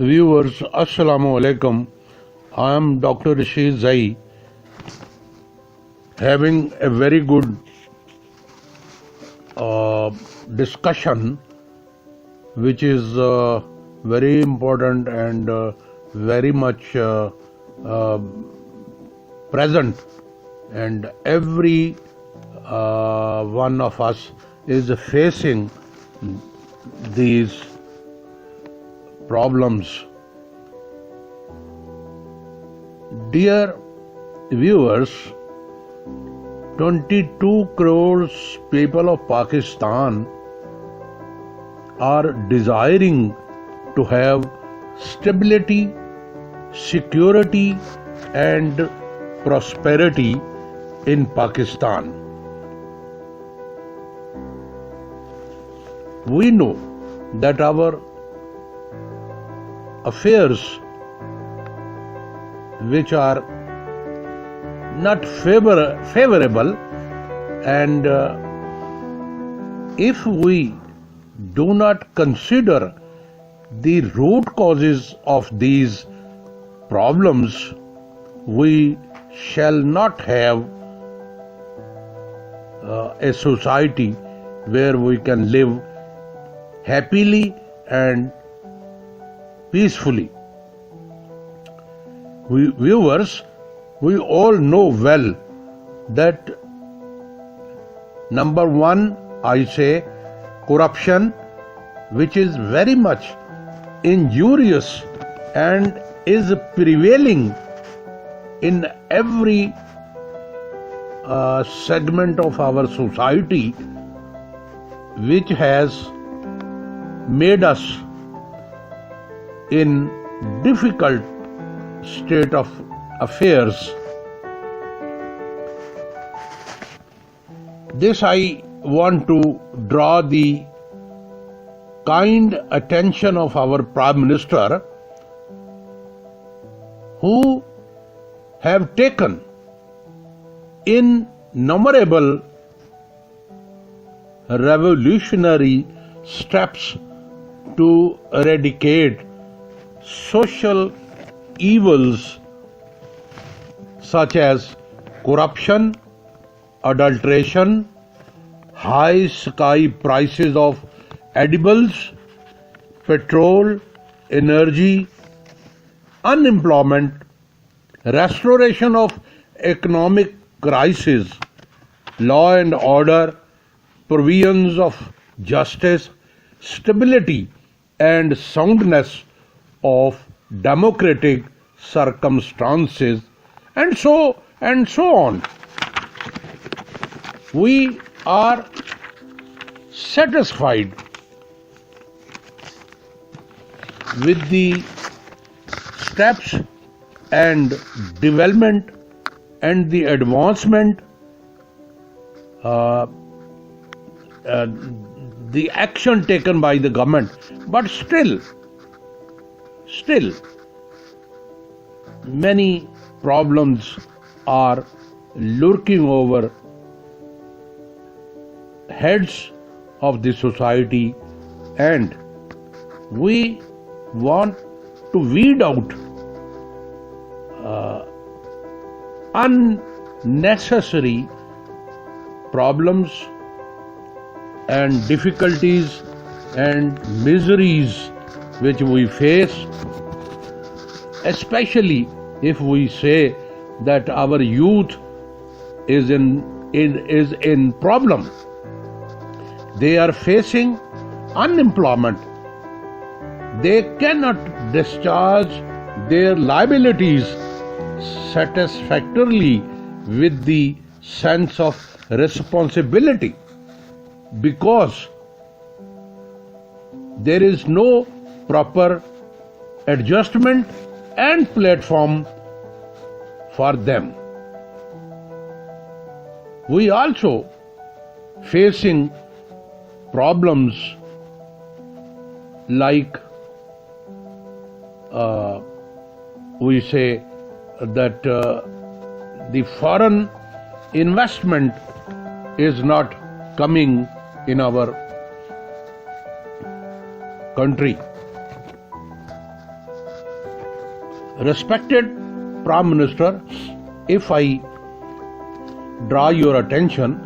Viewers, Assalamu alaikum. I am Dr. Rashid Zai, having a very good discussion, which is very important and very much present, and every one of us is facing these problems. Dear viewers, 22 crores people of Pakistan are desiring to have stability, security and prosperity in Pakistan. We know that our affairs, which are not favorable, and if we do not consider the root causes of these problems, we shall not have a society where we can live happily and peacefully. Viewers, we all know well that number one, I say, corruption, which is very much injurious and is prevailing in every segment of our society, which has made us in difficult state of affairs. This I want to draw the kind attention of our Prime Minister, who have taken innumerable revolutionary steps to eradicate social evils such as corruption, adulteration, high sky prices of edibles, petrol, energy, unemployment, restoration of economic crisis, law and order, provisions of justice, stability and soundness of democratic circumstances, and so on. We are satisfied with the steps and development and the advancement, the action taken by the government, but still many problems are lurking over heads of the society, and we want to weed out unnecessary problems and difficulties and miseries which we face, especially if we say that our youth is in problem. They are facing unemployment. They cannot discharge their liabilities satisfactorily with the sense of responsibility, because there is no proper adjustment and platform for them. We also facing problems like we say that the foreign investment is not coming in our country. Respected Prime Minister, if I draw your attention,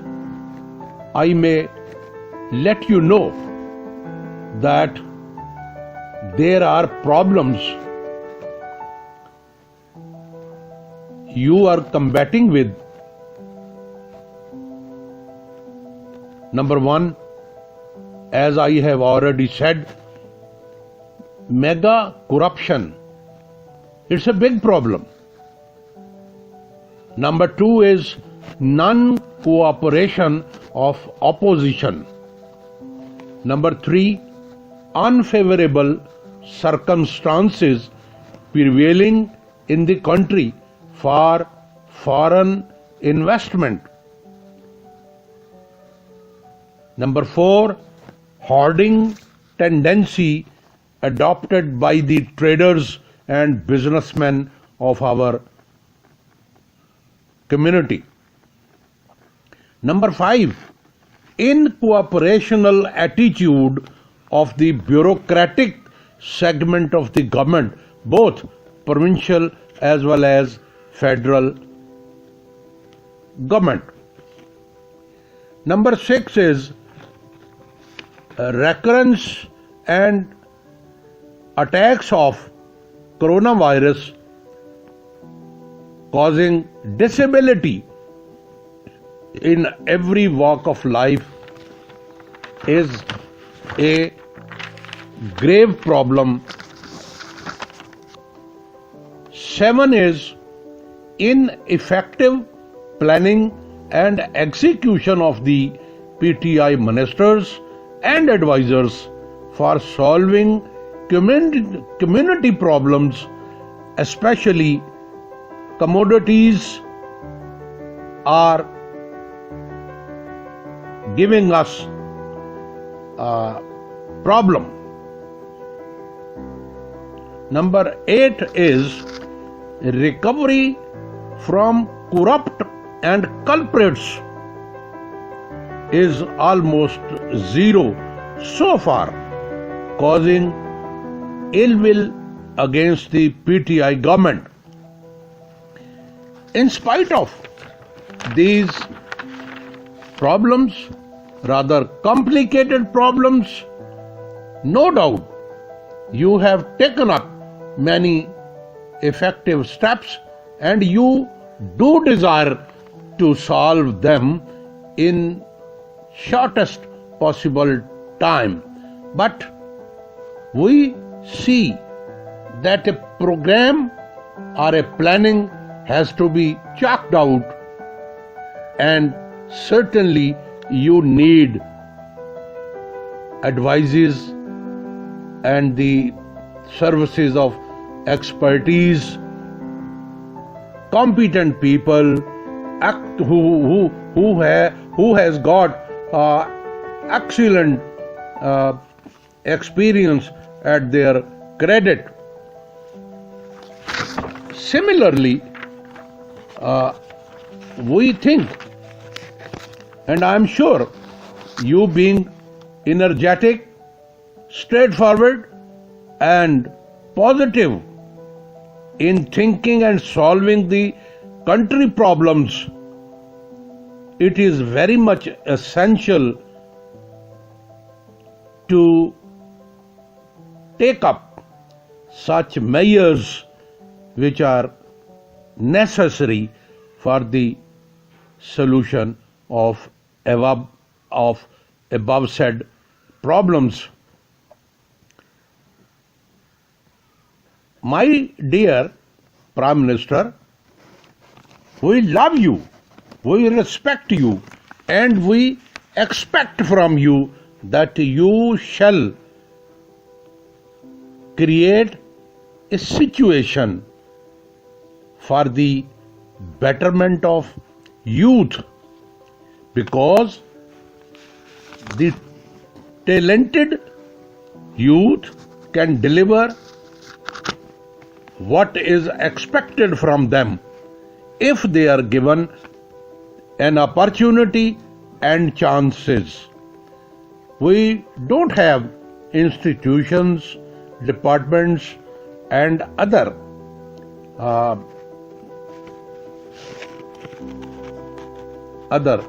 I may let you know that there are problems you are combating with. Number one, as I have already said, mega corruption. It's a big problem. Number two is non-cooperation of opposition. Number three, unfavorable circumstances prevailing in the country for foreign investment. Number four, hoarding tendency adopted by the traders and businessmen of our community. Number five, incooperational attitude of the bureaucratic segment of the government, both provincial as well as federal government. Number six is recurrence and attacks of coronavirus causing disability in every walk of life is a grave problem. Seven is ineffective planning and execution of the PTI ministers and advisors for solving community problems, especially commodities are giving us a problem. Number eight is recovery from corrupt and culprits is almost zero so far, causing ill will against the PTI government. In spite of these problems, rather complicated problems, no doubt you have taken up many effective steps and you do desire to solve them in shortest possible time. But we see that a program or a planning has to be chalked out, and certainly you need advices and the services of expertise, competent people who has got excellent experience at their credit. Similarly, we think, and I am sure you being energetic, straightforward and positive in thinking and solving the country problems, it is very much essential to take up such measures which are necessary for the solution of above said problems. My dear Prime Minister, we love you, we respect you, and we expect from you that you shall create a situation for the betterment of youth, because the talented youth can deliver what is expected from them if they are given an opportunity and chances. We don't have institutions, departments and other other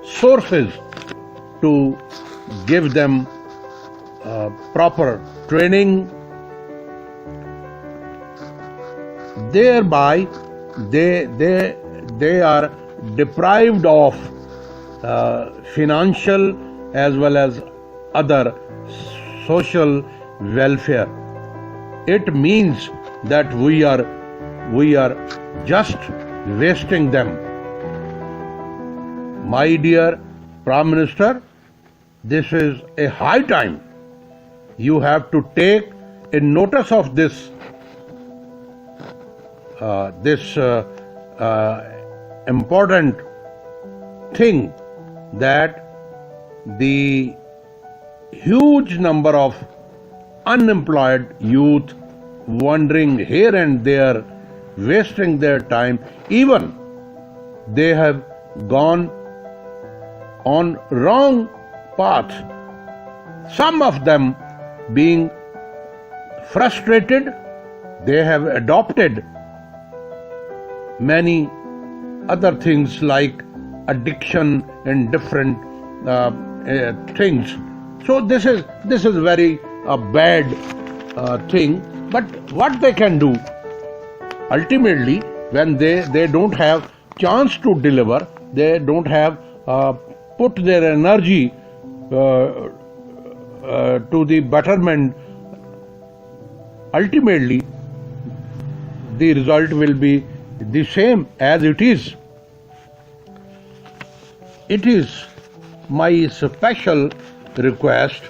sources to give them proper training. Thereby they are deprived of financial as well as other social welfare. It means that we are just wasting them. My dear Prime Minister, this is a high time. You have to take a notice of this important thing, that the huge number of unemployed youth wandering here and there, wasting their time, even they have gone on wrong path. Some of them being frustrated, they have adopted many other things like addiction and different things. So this is very bad thing. But what they can do, ultimately, when they don't have chance to deliver, they don't have put their energy to the betterment, ultimately the result will be the same as it is. It is my special request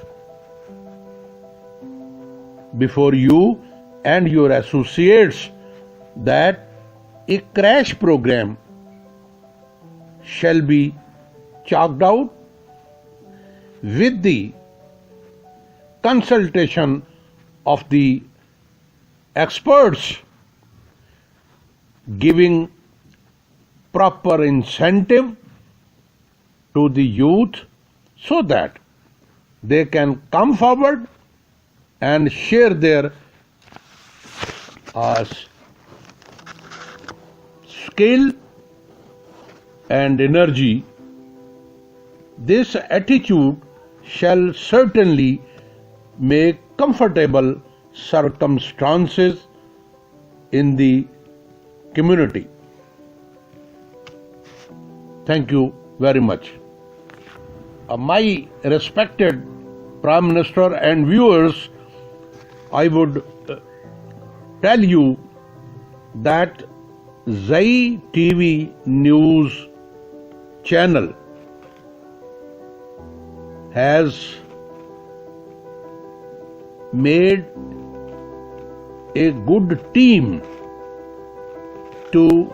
before you and your associates that a crash program shall be chalked out with the consultation of the experts, giving proper incentive to the youth so that they can come forward and share their skill and energy. This attitude shall certainly make comfortable circumstances in the community. Thank you very much. My respected Prime Minister and viewers, I would tell you that Zai TV News channel has made a good team to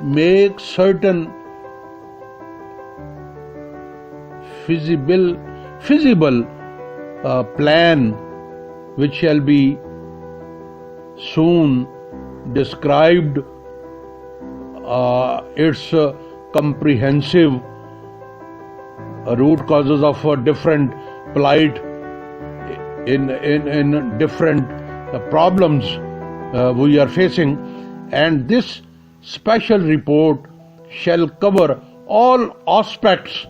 make certain feasible plan which shall be soon described. Its comprehensive root causes of different plight in different problems we are facing, and this special report shall cover all aspects,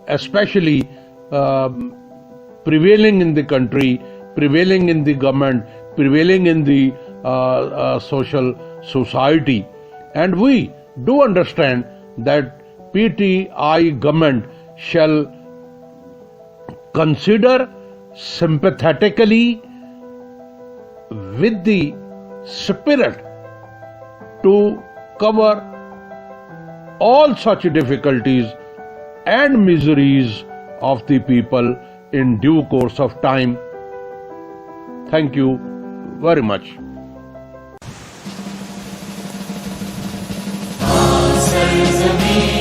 especially prevailing in the country, prevailing in the government, prevailing in the social society. And we do understand that PTI government shall consider sympathetically with the spirit to cover all such difficulties and miseries of the people in due course of time. Thank you very much. Zami